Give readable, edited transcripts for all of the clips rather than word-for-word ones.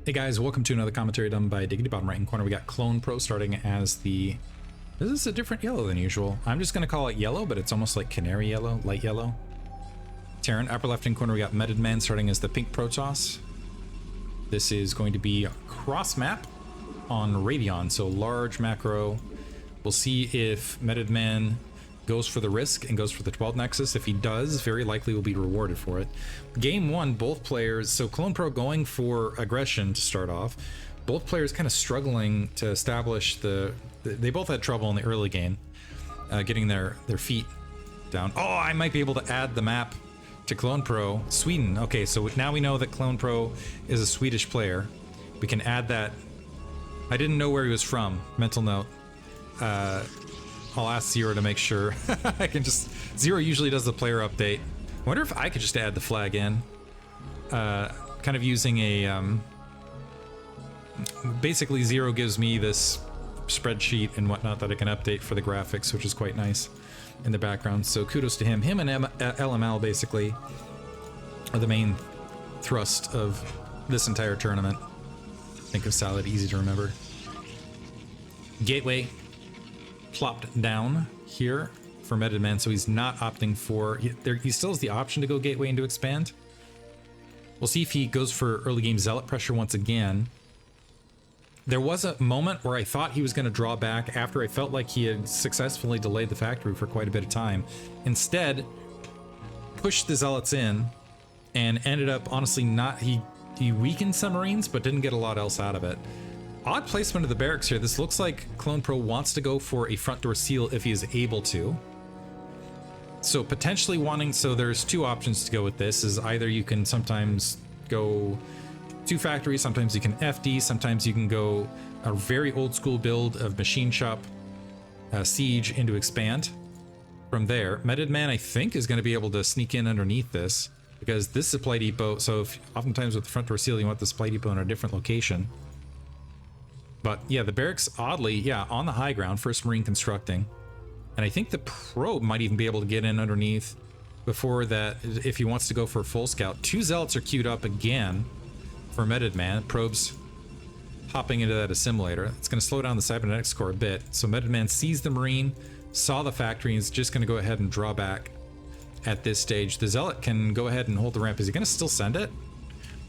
Hey guys, welcome to another commentary done by Diggity. Bottom right hand corner, we got Clonepro starting as the... This is a different yellow than usual. I'm just going to call it yellow, but it's almost like canary yellow, light yellow. Terran, upper left hand corner, we got Metodman starting as the pink Protoss. This is going to be cross map on Radion, so large macro. We'll see if Metodman goes for the risk and goes for the 12 Nexus. If he does, very likely will be rewarded for it. Game one, both players, so Clonepro going for aggression to start off. Both players kind of struggling to establish they both had trouble in the early game getting their feet down. Oh, I might be able to add the map to Clonepro. Sweden. Okay, so now we know that Clonepro is a Swedish player. We can add that. I didn't know where he was from. Mental note. I'll ask Zero to make sure. I can just... Zero usually does the player update. I wonder if I could just add the flag in. Kind of using a... basically, Zero gives me this spreadsheet and whatnot that I can update for the graphics, which is quite nice in the background. So kudos to him. Him and LML basically are the main thrust of this entire tournament. Think of Salad, easy to remember. Gateway plopped down here for Metodman, so he's not opting for... He still has the option to go Gateway and to expand. We'll see if he goes for early game Zealot pressure once again. There was a moment where I thought he was going to draw back after I felt like he had successfully delayed the factory for quite a bit of time. Instead, pushed the Zealots in and ended up honestly not... He weakened some Marines, but didn't get a lot else out of it. Odd placement of the barracks here. This looks like Clonepro wants to go for a front door seal if he is able to. So potentially wanting... So there's two options to go with this. Is either you can sometimes go two factories, sometimes you can FD, sometimes you can go a very old school build of machine shop siege into expand. From there, Metodman I think is going to be able to sneak in underneath this because this is a supply depot. So if, oftentimes with the front door seal you want the supply depot in a different location. But yeah, the barracks, oddly, yeah, on the high ground, first Marine constructing. And I think the probe might even be able to get in underneath before that if he wants to go for a full scout. Two Zealots are queued up again for Metodman. Probe's hopping into that assimilator. It's going to slow down the cybernetics core a bit. So Metodman sees the Marine, saw the factory, and is just going to go ahead and draw back at this stage. The Zealot can go ahead and hold the ramp. Is he going to still send it?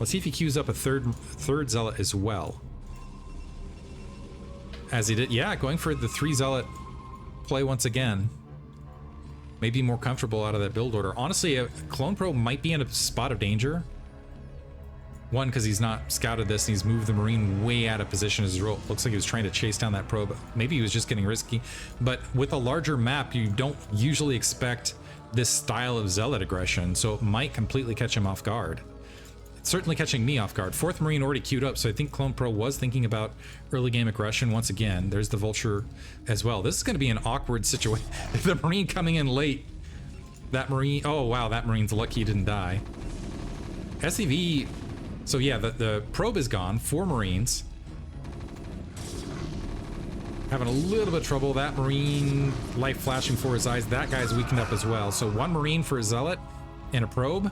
Let's see if he queues up a third Zealot as well. As he did, yeah, going for the 3 Zealot play once again. Maybe more comfortable out of that build order. Honestly, Clonepro might be in a spot of danger. One, because he's not scouted this and he's moved the Marine way out of position as his role. Looks like he was trying to chase down that probe. Maybe he was just getting risky. But with a larger map, you don't usually expect this style of Zealot aggression, so it might completely catch him off guard. Certainly catching me off guard. 4th Marine already queued up, so I think Clonepro was thinking about early game aggression once again. There's the Vulture as well. This is going to be an awkward situation. The Marine coming in late. That Marine... Oh, wow, that Marine's lucky he didn't die. SCV... So yeah, the probe is gone. 4 Marines. Having a little bit of trouble. That Marine, light flashing for his eyes. That guy's weakened up as well. So 1 Marine for a Zealot and a probe.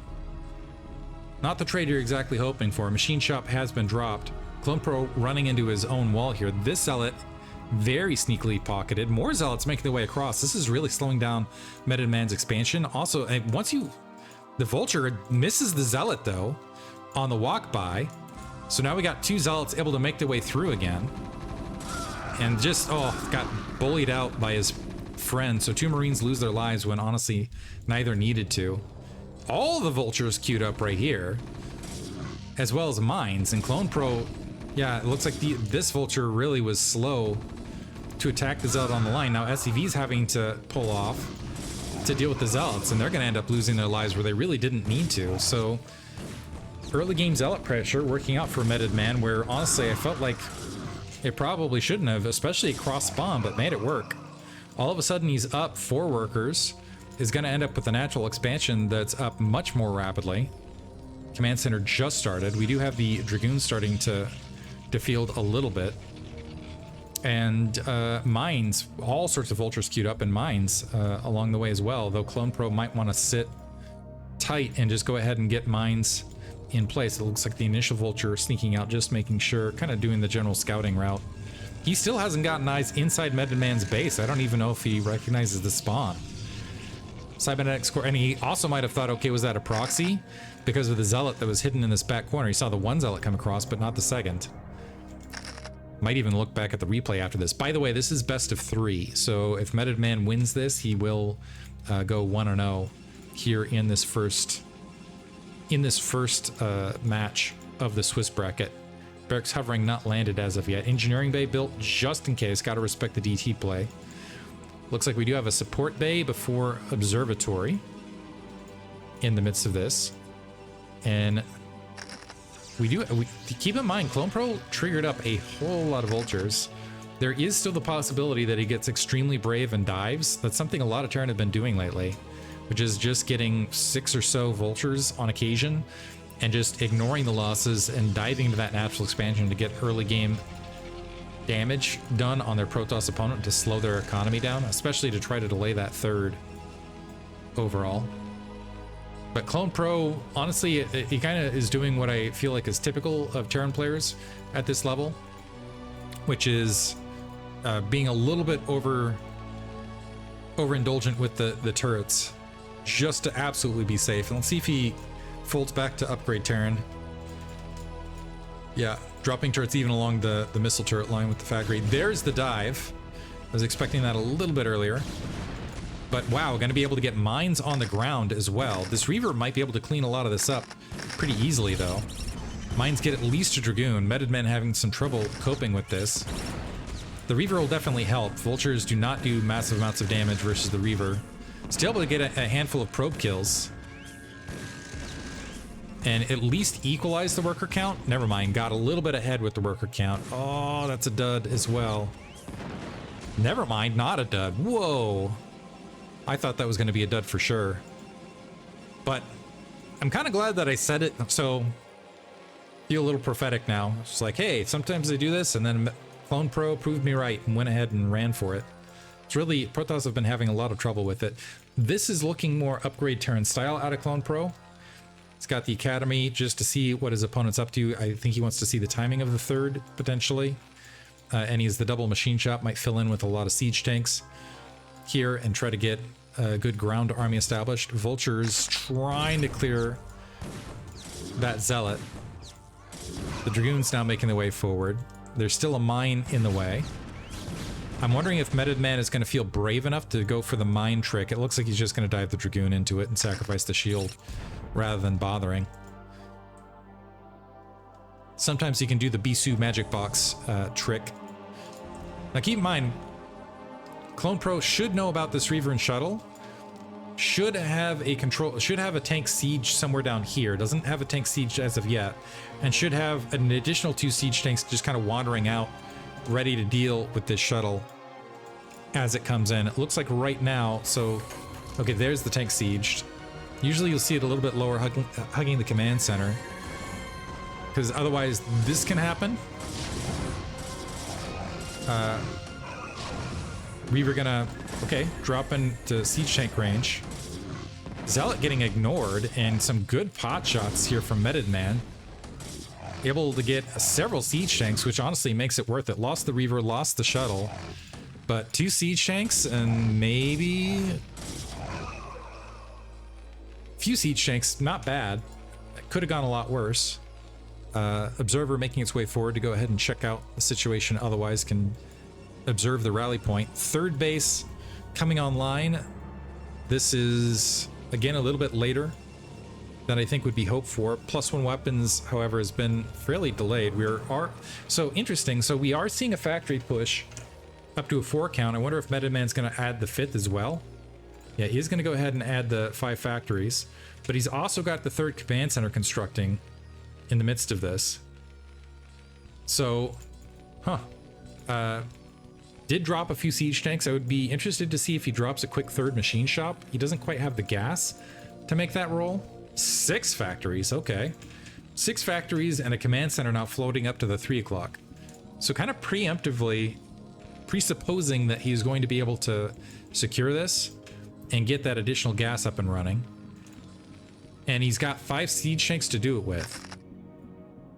Not the trade you're exactly hoping for. Machine shop has been dropped. Clonepro running into his own wall here. This Zealot very sneakily pocketed. More Zealots making their way across. This is really slowing down Metodman's expansion. Also, once you... The Vulture misses the Zealot, though, on the walk by. So now we got 2 Zealots able to make their way through again. And just, got bullied out by his friend. So 2 Marines lose their lives when honestly neither needed to. All the Vultures queued up right here, as well as mines. And Clonepro, yeah, it looks like this Vulture really was slow to attack the Zealot on the line. Now SCV's having to pull off to deal with the Zealots, and they're going to end up losing their lives where they really didn't need to. So early game Zealot pressure working out for Metodman, where honestly I felt like it probably shouldn't have, especially cross spawn, but made it work. All of a sudden he's up 4 workers. Is going to end up with a natural expansion that's up much more rapidly. Command center just started. We do have the Dragoons starting to field a little bit. And mines, all sorts of Vultures queued up in mines along the way as well, though Clonepro might want to sit tight and just go ahead and get mines in place. It looks like the initial vulture sneaking out, just making sure, kind of doing the general scouting route. He still hasn't gotten eyes inside Metodman's base. I don't even know if he recognizes the spawn. Cybernetics core, and he also might have thought, okay, was that a proxy? Because of the zealot that was hidden in this back corner. He saw the one zealot come across, but not the second. Might even look back at the replay after this. By the way, this is best of 3, so if Metodman wins this, he will go 1-0 here in this first match of the Swiss bracket. Barracks hovering, not landed as of yet. Engineering bay built just in case. Got to respect the DT play. Looks like we do have a support bay before observatory in the midst of this. And we keep in mind, Clonepro triggered up a whole lot of vultures. There is still the possibility that he gets extremely brave and dives. That's something a lot of Terran have been doing lately, which is just getting 6 or so vultures on occasion and just ignoring the losses and diving into that natural expansion to get early game damage done on their Protoss opponent to slow their economy down, especially to try to delay that third overall. But Clonepro, honestly, he kind of is doing what I feel like is typical of Terran players at this level, which is being a little bit overindulgent with the turrets, just to absolutely be safe. And let's see if he folds back to upgrade Terran. Yeah, dropping turrets even along the missile turret line with the fag grade. There's the dive. I was expecting that a little bit earlier. But wow, going to be able to get mines on the ground as well. This Reaver might be able to clean a lot of this up pretty easily, though. Mines get at least a Dragoon. Metodman having some trouble coping with this. The Reaver will definitely help. Vultures do not do massive amounts of damage versus the Reaver. Still able to get a handful of probe kills. And at least equalize the worker count. Never mind, got a little bit ahead with the worker count. Oh, that's a dud as well. Never mind, not a dud. Whoa. I thought that was going to be a dud for sure. But I'm kind of glad that I said it, so feel a little prophetic now. It's like, hey, sometimes they do this, and then Clonepro proved me right and went ahead and ran for it. It's really, Protoss have been having a lot of trouble with it. This is looking more upgrade Terran style out of Clonepro. He's got the Academy just to see what his opponent's up to. I think he wants to see the timing of the third, potentially. And he's the double machine shop, might fill in with a lot of siege tanks here and try to get a good ground army established. Vultures trying to clear that zealot. The Dragoons now making their way forward. There's still a mine in the way. I'm wondering if Metodman is going to feel brave enough to go for the mine trick. It looks like he's just going to dive the Dragoon into it and sacrifice the shield rather than bothering. Sometimes you can do the Bisu magic box trick. Now keep in mind, Clonepro should know about this Reaver and Shuttle. Should have a tank siege somewhere down here. Doesn't have a tank siege as of yet. And should have an additional 2 siege tanks just kind of wandering out, ready to deal with this shuttle as it comes in. It looks like right now, so, okay, there's the tank sieged. Usually you'll see it a little bit lower, hugging the command center, because otherwise this can happen. Reaver gonna, okay, drop into siege tank range. Zealot getting ignored, and some good pot shots here from Metodman. Able to get several siege tanks, which honestly makes it worth it. Lost the Reaver, lost the shuttle, but 2 siege tanks and maybe a few siege tanks, not bad. It could have gone a lot worse. Observer making its way forward to go ahead and check out the situation, otherwise can observe the rally point. Third base coming online. This is, again, a little bit later than I think would be hoped for. +1 weapons, however, has been fairly delayed. So interesting. So we are seeing a factory push up to a 4 count. I wonder if Metodman's going to add the 5th as well. Yeah, he's going to go ahead and add the 5 factories, but he's also got the 3rd command center constructing in the midst of this. So, did drop a few siege tanks. I would be interested to see if he drops a quick 3rd machine shop. He doesn't quite have the gas to make that roll. 6 factories, okay. 6 factories and a command center now floating up to the 3 o'clock. So kind of preemptively presupposing that he's going to be able to secure this and get that additional gas up and running. And he's got 5 siege tanks to do it with.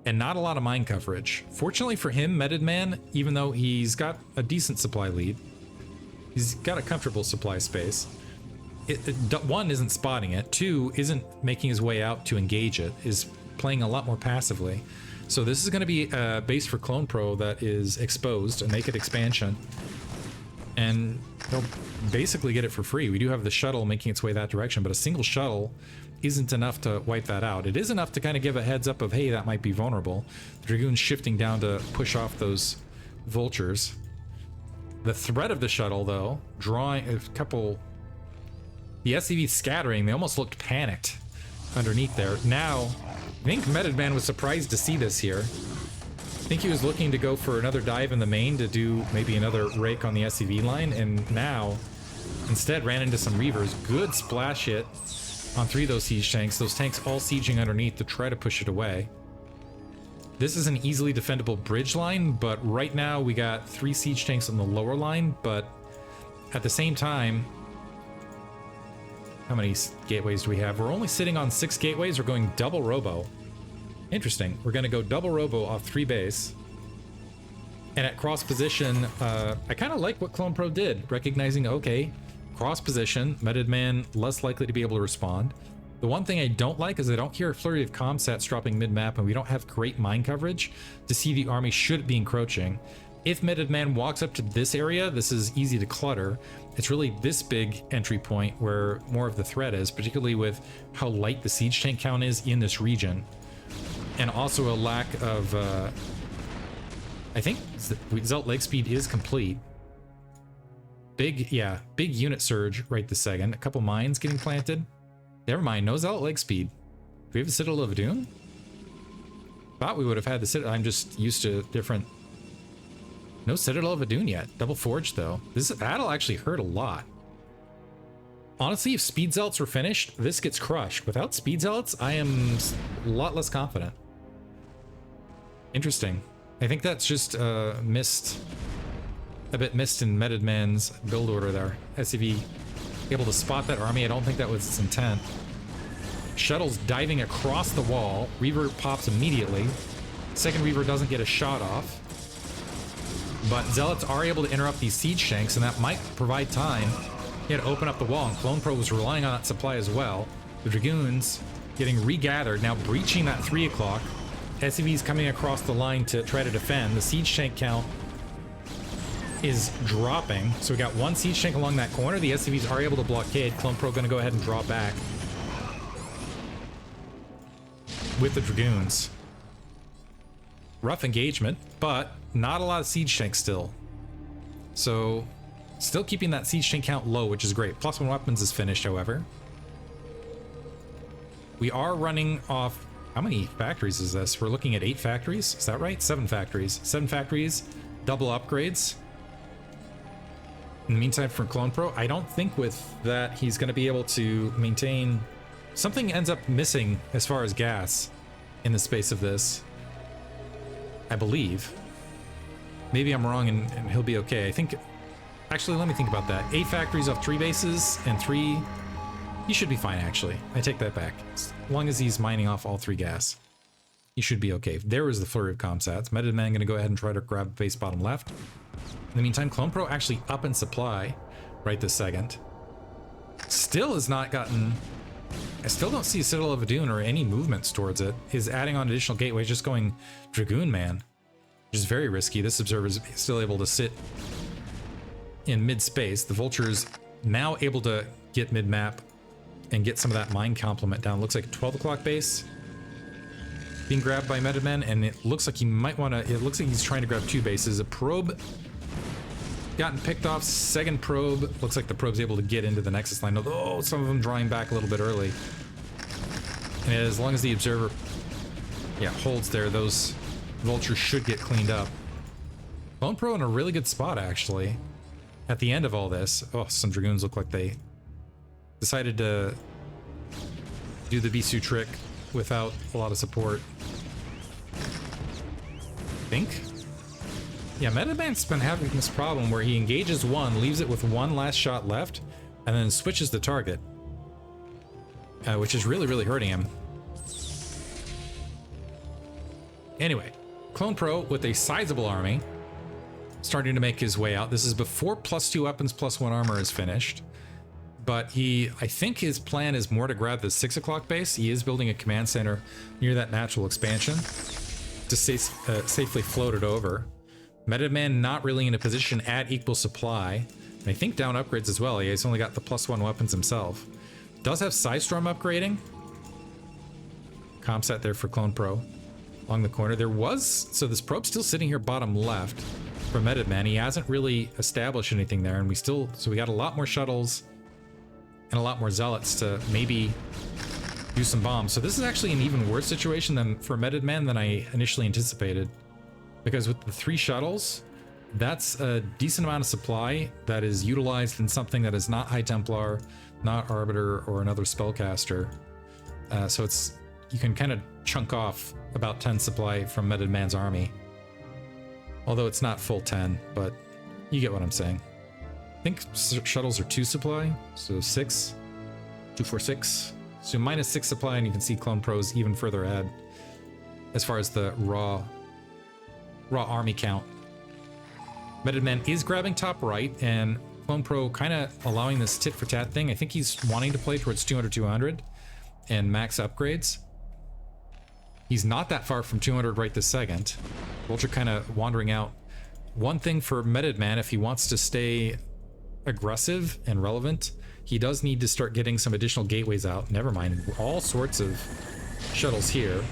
And not a lot of mine coverage. Fortunately for him, Metodman, even though he's got a decent supply lead, he's got a comfortable supply space. One, isn't spotting it. 2, isn't making his way out to engage it, is playing a lot more passively. So this is going to be a base for Clonepro that is exposed, a naked expansion. And he'll basically get it for free. We do have the shuttle making its way that direction, but a single shuttle isn't enough to wipe that out. It is enough to kind of give a heads up of, hey, that might be vulnerable. The Dragoon's shifting down to push off those vultures. The threat of the shuttle, though, drawing a couple... The SCV scattering, they almost looked panicked underneath there. Now, I think Metodman was surprised to see this here. I think he was looking to go for another dive in the main to do maybe another rake on the SCV line, and now instead ran into some Reavers. Good splash hit on 3 of those siege tanks. Those tanks all sieging underneath to try to push it away. This is an easily defendable bridge line, but right now we got 3 siege tanks on the lower line, but at the same time, how many gateways do we have? We're only sitting on 6 gateways. We're going double robo. Interesting. We're going to go double robo off 3 base. And at cross position, I kind of like what Clonepro did, recognizing, okay, cross position, Metodman less likely to be able to respond. The one thing I don't like is I don't hear a flurry of comsats dropping mid-map, and we don't have great mine coverage to see the army should it be encroaching. If Metodman walks up to this area, this is easy to clutter. It's really this big entry point where more of the threat is, particularly with how light the siege tank count is in this region. And also a lack of, I think Zelt leg speed is complete. Big unit surge right this second. A couple mines getting planted. Never mind, no Zelt leg speed. Do we have a Citadel of Adun? Thought we would have had the Citadel. I'm just used to different... No Citadel of Adun yet. Double Forge, though. That'll actually hurt a lot. Honestly, if Speed Zealots were finished, this gets crushed. Without Speed Zealots, I am a lot less confident. Interesting. I think that's just missed... a bit missed in Metodman's build order there. SCV able to spot that army. I don't think that was its intent. Shuttle's diving across the wall. Reaver pops immediately. Second Reaver doesn't get a shot off. But Zealots are able to interrupt these siege tanks, and that might provide time to open up the wall. And Clonepro was relying on that supply as well. The Dragoons getting regathered, now breaching that 3 o'clock. SCV's coming across the line to try to defend. The siege tank count is dropping. So we got 1 siege tank along that corner. The SCVs are able to blockade. Clonepro going to go ahead and draw back with the Dragoons. Rough engagement, but not a lot of siege tanks still. So still keeping that siege tank count low, which is great. +1 weapons is finished, however. We are running off... How many factories is this? We're looking at 8 factories. Is that right? 7 factories. 7 factories, double upgrades. In the meantime, for Clonepro, I don't think with that he's going to be able to maintain... Something ends up missing as far as gas in the space of this, I believe. Maybe I'm wrong and he'll be okay. I think... Actually, let me think about that. 8 factories off 3 bases and 3... He should be fine, actually. I take that back. As long as he's mining off all 3 gas, he should be okay. There was the flurry of comsats. Metodman going to go ahead and try to grab base bottom left. In the meantime, Clonepro actually up in supply right this second. Still has not gotten... I still don't see Citadel of Adun or any movements towards it. Is adding on additional gateways, just going Dragoon Man, which is very risky. This observer is still able to sit in mid-space. The Vulture's now able to get mid-map and get some of that mine complement down. Looks like a 12 o'clock base being grabbed by Metodman, and it looks like he might want to... It looks like he's trying to grab 2 bases. A probe gotten picked off. Second probe. Looks like the probe's able to get into the Nexus line, although some of them drawing back a little bit early. And as long as the observer holds there, those vultures should get cleaned up. Clonepro in a really good spot, actually. At the end of all this, oh, some Dragoons look like they decided to do the Bisu trick without a lot of support. I think. Yeah, Metodman's been having this problem where he engages 1, leaves it with 1 last shot left, and then switches the target. which is really, really hurting him. Anyway, Clonepro with a sizable army starting to make his way out. This is before +2 weapons, +1 armor is finished. But I think his plan is more to grab the 6 o'clock base. He is building a command center near that natural expansion to safely float it over. Metodman not really in a position at equal supply. And I think down upgrades as well. He's only got the +1 weapons himself. Does have Psystorm upgrading. Comp set there for Clonepro along the corner. So this probe's still sitting here bottom left for Metodman. He hasn't really established anything there, and so we got a lot more shuttles and a lot more zealots to maybe do some bombs. So this is actually an even worse situation for Metodman than I initially anticipated. Because with the 3 shuttles, that's a decent amount of supply that is utilized in something that is not High Templar, not Arbiter, or another spellcaster. So you can kind of chunk off about 10 supply from Metodman's army. Although it's not full 10, but you get what I'm saying. I think shuttles are 2 supply, so 6, 2, 4, 6. So -6 supply, and you can see Clonepro's even further ahead as far as the raw army count. Metodman is grabbing top right, and Clonepro kind of allowing this tit for tat thing. I think he's wanting to play towards 200 and max upgrades. He's not that far from 200 right this second. Vulture kind of wandering out. One thing for Metodman, if he wants to stay aggressive and relevant, he does need to start getting some additional gateways out. Never mind, all sorts of shuttles here.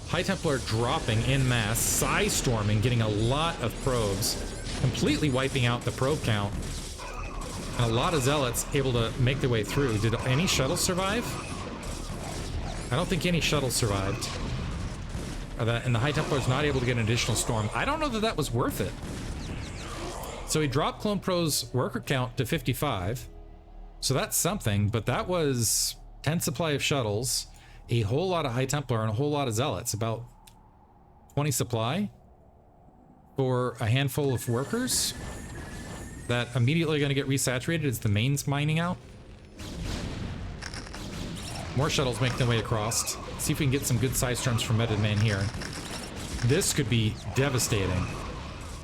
High Templar dropping en masse, Psystorming, getting a lot of probes, completely wiping out the probe count. And a lot of zealots able to make their way through. Did any shuttles survive? I don't think any shuttles survived. And the High Templar's not able to get an additional storm. I don't know that was worth it. So he dropped Clonepro's worker count to 55. So that's something, but that was 10 supply of shuttles, a whole lot of High Templar, and a whole lot of zealots. About 20 supply for a handful of workers that immediately going to get resaturated as the main's mining out. More shuttles make their way across. See if we can get some good Psystorms from Metodman here. This could be devastating.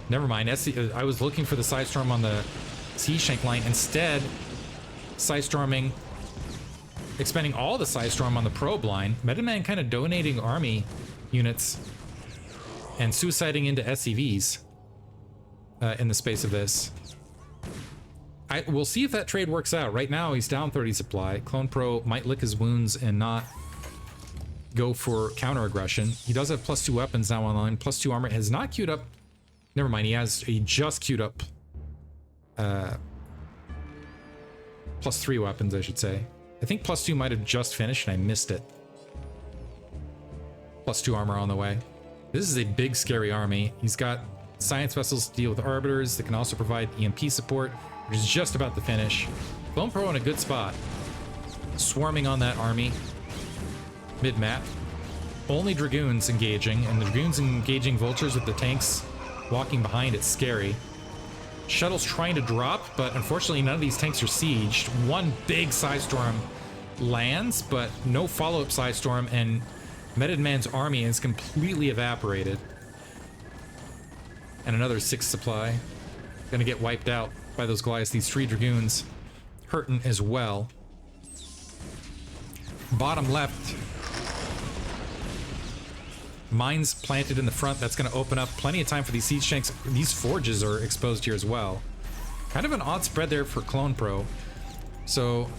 Never mind. I was looking for the Psystorm on the Siege Tank line. Instead, Psystorming, expending all the Psystorm on the probe line. Metodman kind of donating army units and suiciding into SCVs in the space of this. We'll see if that trade works out. Right now, he's down 30 supply. Clonepro might lick his wounds and not go for counter aggression. He does have +2 weapons now online. +2 armor has not queued up. Never mind, he just queued up +3 weapons, I should say. I think +2 might have just finished and I missed it. +2 armor on the way. This is a big, scary army. He's got science vessels to deal with arbiters that can also provide EMP support, which is just about to finish. Clonepro in a good spot. Swarming on that army. Mid-map. Only Dragoons engaging, and the Dragoons engaging Vultures with the tanks walking behind. It's scary. Shuttles trying to drop, but unfortunately none of these tanks are sieged. One big Psystorm lands, but no follow-up Psystorm, and Metodman's army is completely evaporated. And another 6 supply. Gonna get wiped out by those Goliaths. These 3 Dragoons hurting as well. Bottom left. Mines planted in the front. That's going to open up plenty of time for these siege tanks. These forges are exposed here as well. Kind of an odd spread there for Clonepro. So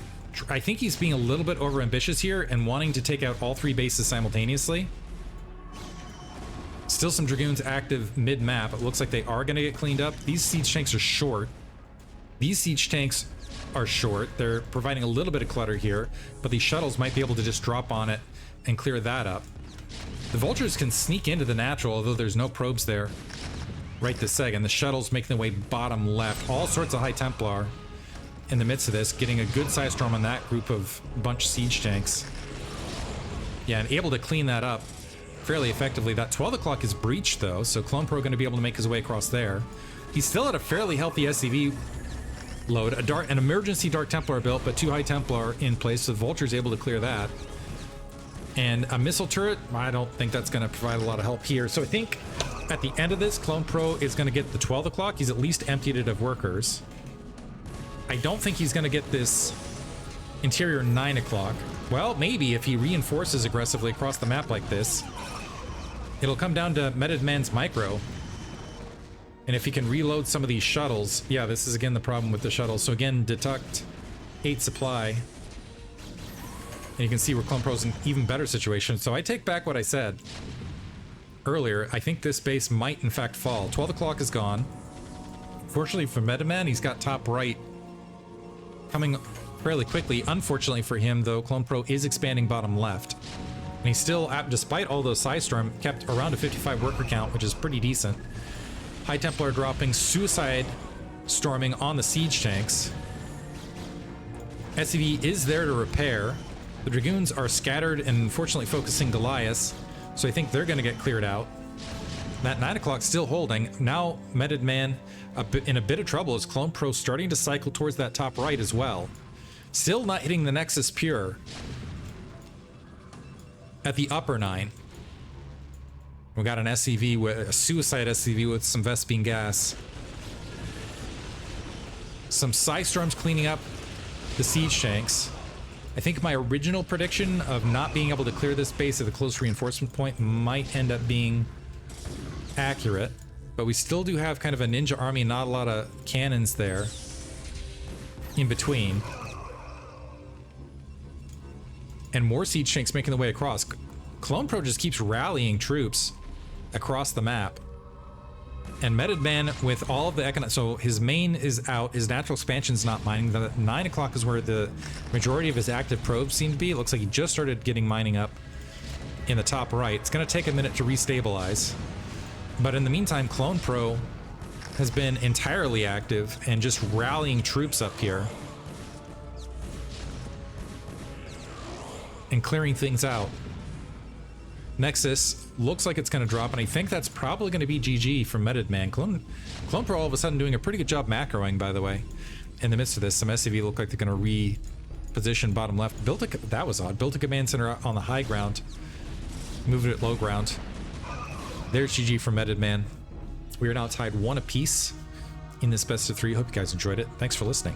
I think he's being a little bit overambitious here and wanting to take out all 3 bases simultaneously. Still some Dragoons active mid-map. It looks like they are going to get cleaned up. These siege tanks are short. These siege tanks are short. They're providing a little bit of clutter here, but these shuttles might be able to just drop on it and clear that up. The Vultures can sneak into the natural, although there's no probes there right this second. The shuttles making their way bottom left. All sorts of High Templar in the midst of this, getting a good Psystorm on that group of bunch siege tanks. Yeah, and able to clean that up fairly effectively. That 12 o'clock is breached, though, so Clonepro going to be able to make his way across there. He's still at a fairly healthy SCV load. An emergency Dark Templar built, but 2 High Templar in place, so the Vulture's able to clear that. And a missile turret, I don't think that's going to provide a lot of help here. So I think at the end of this, Clonepro is going to get the 12 o'clock. He's at least emptied it of workers. I don't think he's going to get this interior 9 o'clock. Well, maybe if he reinforces aggressively across the map like this. It'll come down to Metodman's micro. And if he can reload some of these shuttles, yeah, this is again the problem with the shuttles. So again, deduct 8 supply. And you can see where Clonepro's in an even better situation. So I take back what I said earlier. I think this base might in fact fall. 12 o'clock is gone. Fortunately for Metodman, he's got top right coming fairly quickly. Unfortunately for him, though, Clonepro is expanding bottom left. And he's still, despite all those Psystorm, kept around a 55 worker count, which is pretty decent. High Templar dropping, Suicide storming on the siege tanks. SCV is there to repair. The Dragoons are scattered and unfortunately focusing Goliaths, so I think they're going to get cleared out. That 9 o'clock still holding. Now Metodman in a bit of trouble as Clonepro starting to cycle towards that top right as well. Still not hitting the Nexus Pure at the upper 9. We got an SCV with a Suicide SCV with some Vespene gas. Some Psystorms cleaning up the siege tanks. I think my original prediction of not being able to clear this base at the close reinforcement point might end up being accurate, but we still do have kind of a ninja army, not a lot of cannons there in between. And more siege tanks making the way across. Clonepro just keeps rallying troops across the map. And Metodman with all of the so his main is out, his natural expansion's not mining. The 9 o'clock is where the majority of his active probes seem to be. It looks like he just started getting mining up in the top right. It's going to take a minute to restabilize. But in the meantime, Clonepro has been entirely active and just rallying troops up here. And clearing things out. Nexus looks like it's going to drop, and I think that's probably going to be GG from Metodman. Clonepro all of a sudden doing a pretty good job macroing, by the way. In the midst of this, some SCV look like they're going to reposition bottom left. That was odd. Built a command center on the high ground. Moved it at low ground. There's GG from Metodman. We are now tied 1 apiece in this best of 3. Hope you guys enjoyed it. Thanks for listening.